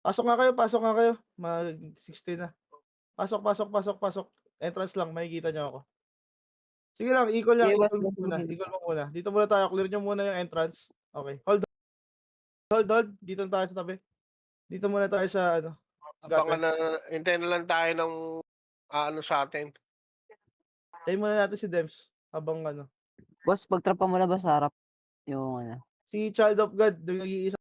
Pasok nga kayo. Mag-16 na. Pasok, pasok, pasok, pasok. Entrance lang, makikita niyo ako. Sige lang, ikol lang, Sige boss, ikol mo boss, muna, sige. ikol mo muna. Dito muna tayo, clear niyo muna yung entrance. Okay, hold. Dito na tayo sa tabi. Dito muna tayo sa ano, Abangan gutter. na, hintayin na lang tayo ng aano sa atin. Tayo muna natin si Dems habang ano. Boss, pagtrapa mo na ba sa harap? Yung ano. Si Child of God, yung nag-iisa.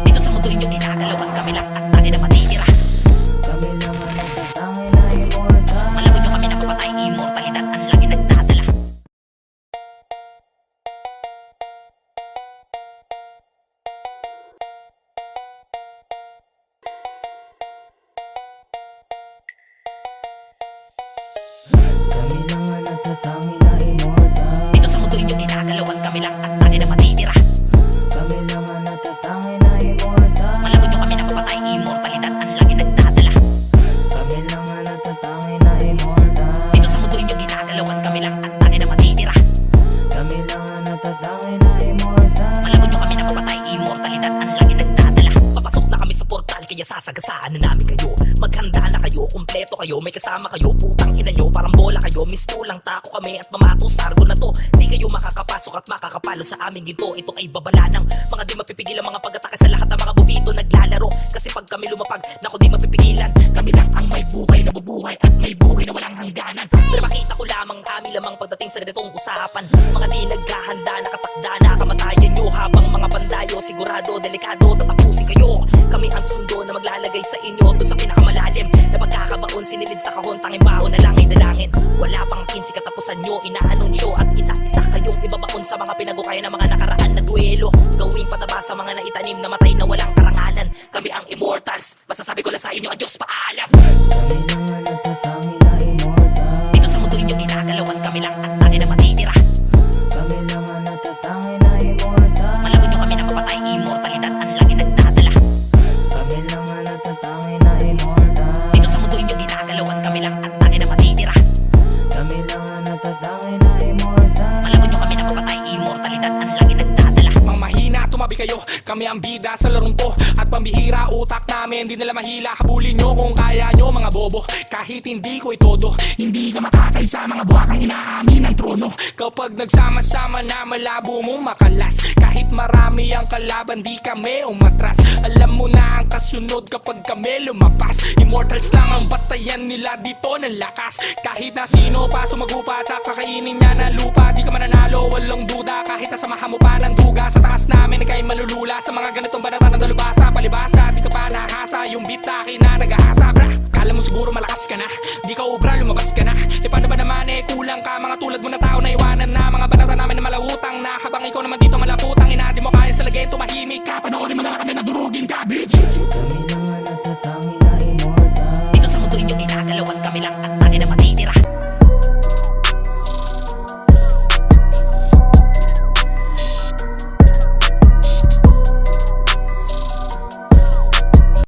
Dito sa mundo inyo ginagalawan kami lang ang tangin na matitira. Malabot nyo kami na papatay, immortalidad ang lagi nagdadala. Dito sa mundo inyo ginagalawan kami lang ang tangin na matitira. Malabot nyo kami na papatay, immortalidad ang lagi nagdadala. Dito sa mundo inyo ginagalawan kami lang ang tangin na matitira. Malabot nyo kami na papatay, immortalidad ang lagi nagdadala. Papasok na kami sa portal kaya sasagasaan na namin kayo. Maghanda na kayo, kumpleto kayo, may kasama kayo. Putang ina nyo, parang bola kayo. Misto lang tako kami at mamato sargo na to. Di kayo makakapasok at makakapalo sa aming ginto. Ito ay babala ng mga di mapipigil ang mga pag-atake sa lahat ng mga bubito naglalaro. Kasi pag kami lumapag, naku di mapipigilan. Kami lang ang may buhay na bubuhay at may buhay na walang hangganan. Pero makita ko lamang aming lamang pagdating sa ganitong usapan. Mga di naghahanda, nakatakda na kamatayan nyo. Habang mga pandayo, sigurado, delikado, tatapusin kayo. Kami ang sundo na maglalagay sa inyo doon sa pinakamalalim na pagkakabaon, sinilid sa kahon, tanging baon na lang ay dalangin. Wala pang 15 katapusan nyo, inaanunsyo at isa-isa kayong ibabaon sa mga pinagukaya ng mga nakaraan na duelo. Gawing pataba sa mga naitanim na matay na walang karangalan. Kami ang immortals, masasabi ko lang sa inyo, adios, paalam. Dito sa mundo inyo ginagalawan kami lang ang tangin na matitira. Malabot nyo kami na papatay, immortalidad ang lagi nagdadala. Dito sa mundo inyo ginagalawan kami lang ang tangin na matitira. Malabot nyo kami na papatay, immortalidad ang lagi nagdadala. Mang mahina, tumabi kayo, kami ang bida sa larong to. At pambihira, utak namin, di nila mahila. Habulin nyo kung kaya nyo mga bobo. Kahit hindi ko itodo, hindi ka makakay sa mga buwakang inaamin ng trono. Kapag nagsama-sama na malabo mong makalas. Kahit marami ang kalaban, di kami umatras. Alam mo na ang kasunod kapag kami lumapas. Immortals lang ang batayan nila dito ng lakas. Kahit na sino pa sumagupa at kakainin niya ng lupa, di ka mananalo, walang duda. Kahit nasamahan mo pa ng duga, sa taas namin ika'y malulula. Sa mga ganitong banatan ng dalubasa, palibasa, di ka pa nahasa. Yung beat sa akin na nag-ahasa, bra. Kala mo siguro malakas ka na, di ka ubra, lumabas ka na. E paano ba naman kulang ka, mga tulad mo na tao na iwanan.